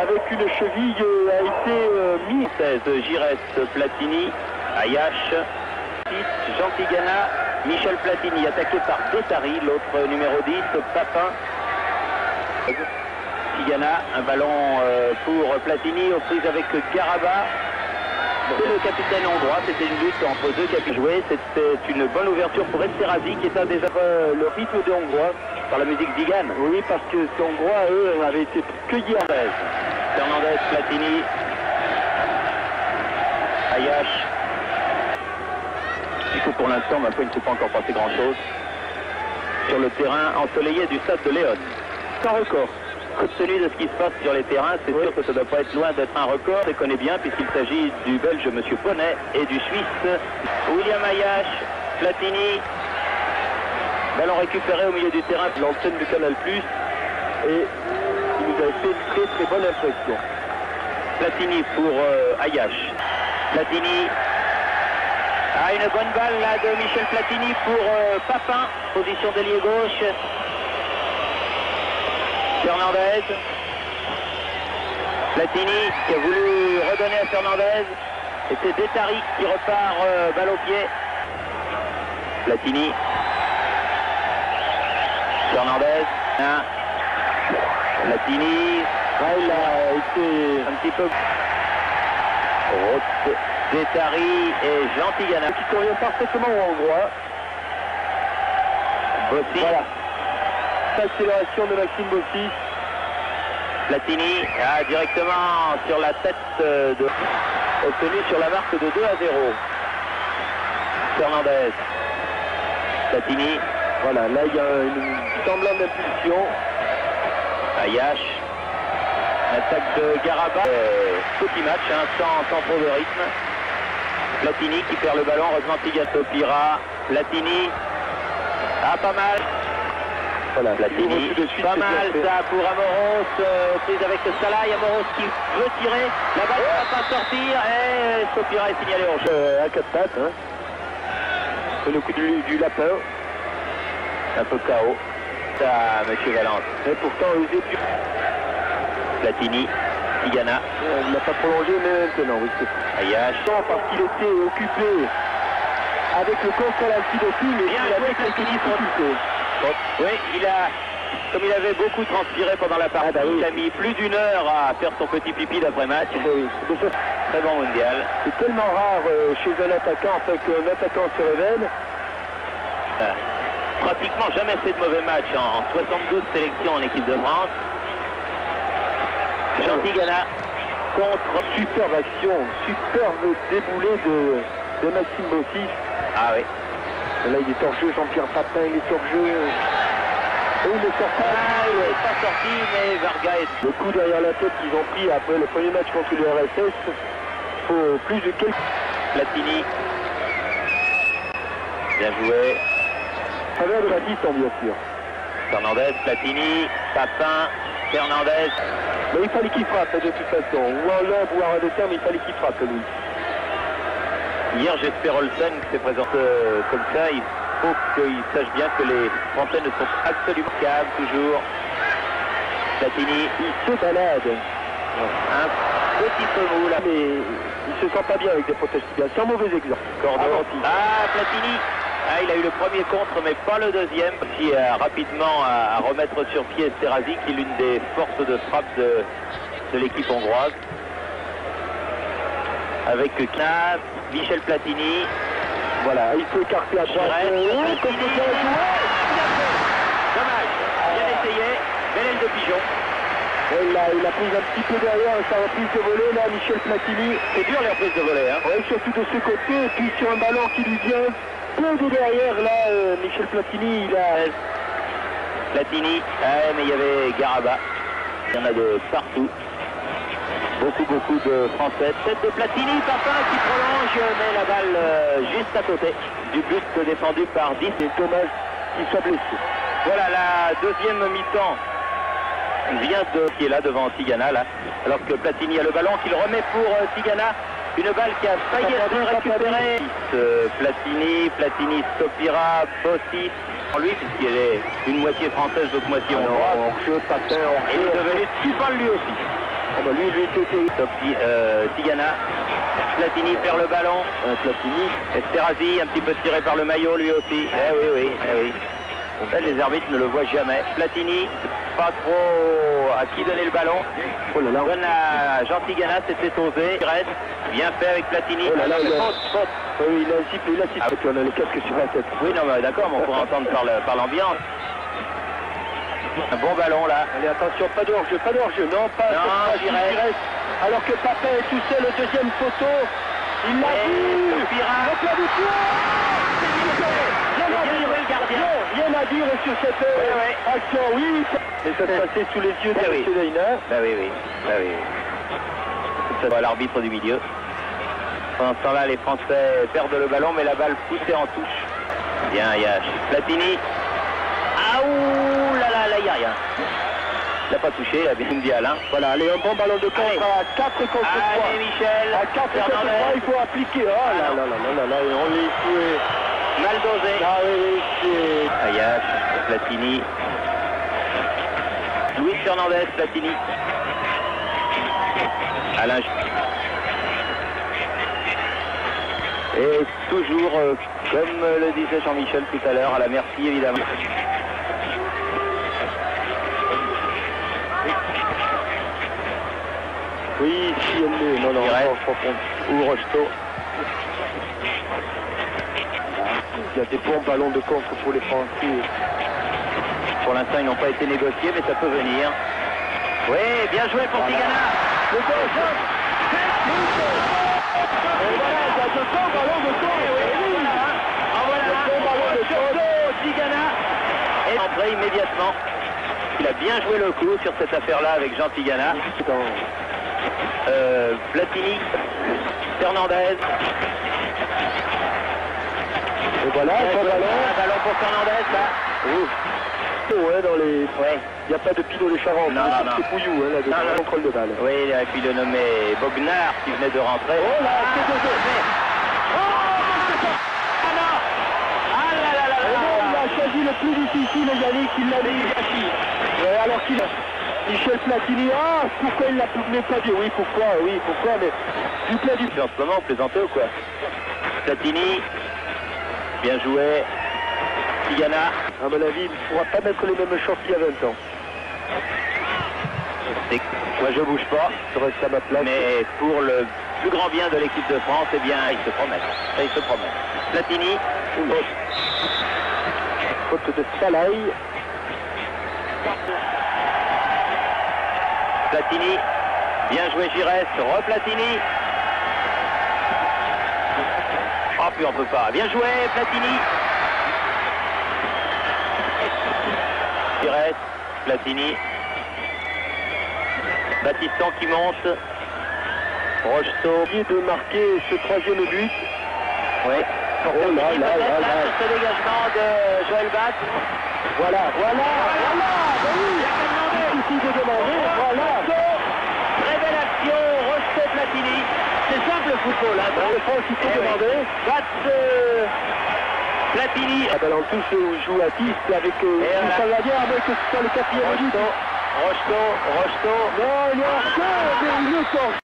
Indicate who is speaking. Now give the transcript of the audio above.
Speaker 1: avec une cheville a été mise.
Speaker 2: 16, Giresse, Platini, Ayache, Jean Tigana, Michel Platini, attaqué par Détari, l'autre numéro 10, Papin. Tigana, un ballon pour Platini, aux prises avec Garaba. C'est le capitaine hongrois, c'était une lutte entre deux capitaines joués. C'était une bonne ouverture pour Esterhazy qui est un des le rythme des Hongrois par la musique d'Igan.
Speaker 1: Oui, parce que ces Hongrois, eux, avaient été cueillis en baisse.
Speaker 2: Fernandez, Platini, Ayache. Du coup, pour l'instant, ma foi, il ne s'est pas encore passé grand-chose sur le terrain ensoleillé du stade de Léon.
Speaker 1: C'est un record.
Speaker 2: Compte tenu de ce qui se passe sur les terrains, c'est sûr que ça ne doit pas être loin d'être un record. Je connais bien puisqu'il s'agit du Belge M. Ponnet et du Suisse William Ayache, Platini. Ballon récupéré au milieu du terrain.
Speaker 1: L'antenne du Canal+, et il nous a fait une très très bonne impression.
Speaker 2: Platini pour Ayache. Platini. Ah, une bonne balle là de Michel Platini pour Papin, position d'ailier gauche. Fernandez, Platini qui a voulu redonner à Fernandez, et c'est Détari qui repart balle au pied. Platini, Fernandez, Platini,
Speaker 1: Il a été
Speaker 2: un petit peu. Roth, Détari et Jean Tigana.
Speaker 1: qui convient parfaitement aux Hongrois.
Speaker 2: Bossi.
Speaker 1: Voilà. Accélération de Maxime Bossi.
Speaker 2: Platini directement sur la tête obtenu sur la marque de 2-0. Fernandez. Platini.
Speaker 1: Voilà, là il y a une semblant d'impulsion.
Speaker 2: Ayache. Attaque de Garaba. Petit match, hein, sans trop de rythme. Platini qui perd le ballon. Heureusement Tigato Pira. Platini. Ah, pas mal.
Speaker 1: Voilà,
Speaker 2: Platini, pas mal ça pour Amoros, prise avec Salah, Amoros qui veut tirer, la balle ne va pas sortir et Sopira est signalé en jeu.
Speaker 1: À 4 pattes, hein. C'est le coup du lapin.
Speaker 2: Un peu KO, ça Monsieur Valence.
Speaker 1: Et pourtant,
Speaker 2: Platini, Tigana.
Speaker 1: Il n'a pas prolongé, mais maintenant, oui.
Speaker 2: Ayache.
Speaker 1: Parce qu'il était occupé avec le contre l'antidoping, mais il avait quelques difficultés.
Speaker 2: Oui, comme il avait beaucoup transpiré pendant la partie, il a mis plus d'1 heure à faire son petit pipi d'après-match.
Speaker 1: Oui.
Speaker 2: Très bon mondial.
Speaker 1: C'est tellement rare chez un attaquant, enfin qu'un attaquant se révèle.
Speaker 2: Pratiquement jamais fait de mauvais match en 72 sélections en équipe de France. Jean Tigana contre.
Speaker 1: Superbe action, superbe déboulé de Maxime Bossi.
Speaker 2: Ah oui.
Speaker 1: Là, il est hors jeu, Jean-Pierre Papin, il est hors jeu. Et il est sorti.
Speaker 2: Il n'est pas sorti, mais Varga est.
Speaker 1: Le coup derrière la tête qu'ils ont pris après le premier match contre le RSS, faut plus de quelques.
Speaker 2: Platini. Bien joué.
Speaker 1: Travers de la distance, bien sûr.
Speaker 2: Fernandez, Platini, Papin, Fernandez.
Speaker 1: Mais il fallait qu'il frappe de toute façon. Ou en lob ou en redescend, mais il fallait qu'il frappe, lui.
Speaker 2: Hier, j'espère Olsen qui s'est présenté comme ça. Il faut qu'il sache bien que les Français ne sont absolument câbles, toujours. Platini.
Speaker 1: Il se balade.
Speaker 2: Un petit peu mou là.
Speaker 1: Mais il se sent pas bien avec des protèges tibiales. C'est un mauvais exemple.
Speaker 2: Cordon. Platini. Ah, il a eu le premier contre, mais pas le deuxième. Aussi rapidement à remettre sur pied Esterhazy, qui est l'une des forces de frappe de l'équipe hongroise. Avec Knapp, Michel Platini.
Speaker 1: Voilà, il faut écarter à droite.
Speaker 2: Dommage, bien essayé, belle aile de pigeon.
Speaker 1: Il a pris un petit peu derrière sa reprise de volée, là, Michel Platini.
Speaker 2: C'est dur les reprises de volée, hein.
Speaker 1: Oui, surtout de ce côté, et puis sur un ballon qui lui vient peu de derrière, là, Michel Platini, il a...
Speaker 2: Platini, mais il y avait Garaba. Il y en a de partout. Beaucoup de Français. Tête de Platini, Papin qui prolonge, mais la balle juste à côté du but défendu par 10.
Speaker 1: C'est dommage qu'il soit blessé.
Speaker 2: Voilà, la deuxième mi-temps vient qui est là devant Tigana, là. Alors que Platini a le ballon qu'il remet pour Tigana. Une balle qui a failli être récupérée. Platini, Stopira, Bossi. En lui, puisqu'il est une moitié française, l'autre moitié hongroise.
Speaker 1: Il est devenu
Speaker 2: Stupal lui aussi.
Speaker 1: Ah bah lui,
Speaker 2: Tigana. Platini perd le ballon.
Speaker 1: Platini.
Speaker 2: Esterhazy, un petit peu tiré par le maillot lui aussi. Oui. En fait, les arbitres ne le voient jamais. Platini, pas trop à qui donner le ballon.
Speaker 1: Oh là là.
Speaker 2: Donne à Jean Tigana, c'était osé. Il reste, bien fait avec Platini.
Speaker 1: Oh là là,
Speaker 2: faute.
Speaker 1: Oui, il a sifflé, et puis on a les casques sur la tête.
Speaker 2: Oui, non, mais d'accord, mais on pourra entendre par l'ambiance. Un bon ballon là.
Speaker 1: Allez, attention, pas de hors-jeu, non, pas
Speaker 2: Giresse.
Speaker 1: Alors que Papin est tout seul, le deuxième poteau, il l'a vu. Rien à dire sur cette action, oui. Mais ça se passait sous les yeux de M. Daina.
Speaker 2: Bah oui. Ça va l'arbitre du milieu. Pendant ce temps-là, les Français perdent le ballon, mais la balle poussée en touche. Bien, Yash. Platini. Ah, ouh là, il n'y a rien. Il n'a pas touché, il a bien dit Alain.
Speaker 1: Voilà, allez, un bon ballon de contre à 4 contre 3.
Speaker 2: Allez, Michel.
Speaker 1: À 4 contre 3, il faut appliquer. Oh là, on est joué.
Speaker 2: Mal dosé.
Speaker 1: Ah oui, c'est...
Speaker 2: Ayash, Platini. Luis Fernandez, Platini. Alain. Et toujours, comme le disait Jean-Michel tout à l'heure, à la merci évidemment.
Speaker 1: Oui, si elle est, non,
Speaker 2: ou Rocheteau.
Speaker 1: Il y a des bons ballons de contre pour les Français.
Speaker 2: Pour l'instant, ils n'ont pas été négociés, mais ça peut venir. Oui, bien joué pour Tigana.
Speaker 1: Le gauche. Et voilà, il y a de bons ballons de contre.
Speaker 2: Tigana. Et entré immédiatement. Il a bien joué le coup sur cette affaire-là avec Jean Tigana. Platini, Fernandez.
Speaker 1: Et voilà,
Speaker 2: un ballon pour Fernandez là.
Speaker 1: Ouais, dans les... Ouais. Il n'y a pas de Pinot les Charentes.
Speaker 2: Non.
Speaker 1: C'est Pouillou, là, de contrôle de balle.
Speaker 2: Oui, et puis le nommé Bognar qui venait de rentrer.
Speaker 1: Oh là, c'est deux. Il a choisi le plus difficile, Yannick, il l'a mis gâchis. Alors qu'il a... Michel Platini, pourquoi il l'a pas dit? Oui, pourquoi, mais du plat du...
Speaker 2: En ce moment, vous plaisantez ou quoi? Platini, bien joué. Tigana.
Speaker 1: À mon avis, il ne pourra pas mettre les mêmes choses qu'il y a 20 ans.
Speaker 2: Moi, je bouge pas.
Speaker 1: Je reste à ma place.
Speaker 2: Mais pour le plus grand bien de l'équipe de France, eh bien, il se promet. Platini.
Speaker 1: Faute de Salaï.
Speaker 2: Platini, bien joué Giresse, Replatini. Oh, puis on peut pas. Bien joué Platini. Giresse, Platini. Battiston qui monte. Rocheteau.
Speaker 1: De marquer ce troisième but.
Speaker 2: Oui.
Speaker 1: Oh là.
Speaker 2: Sur ce dégagement de Joël Bat.
Speaker 1: Voilà. Il suffit de demander. Voilà.
Speaker 2: Très belle action, Rocheteau Platini. C'est simple le football.
Speaker 1: Le France, il faut demander.
Speaker 2: Bat Platini.
Speaker 1: En tous, on joue à 10 avec Salvadien, avec le 4e but.
Speaker 2: Rocheteau.
Speaker 1: Non, il est hors-jeu, mais il est hors-jeu.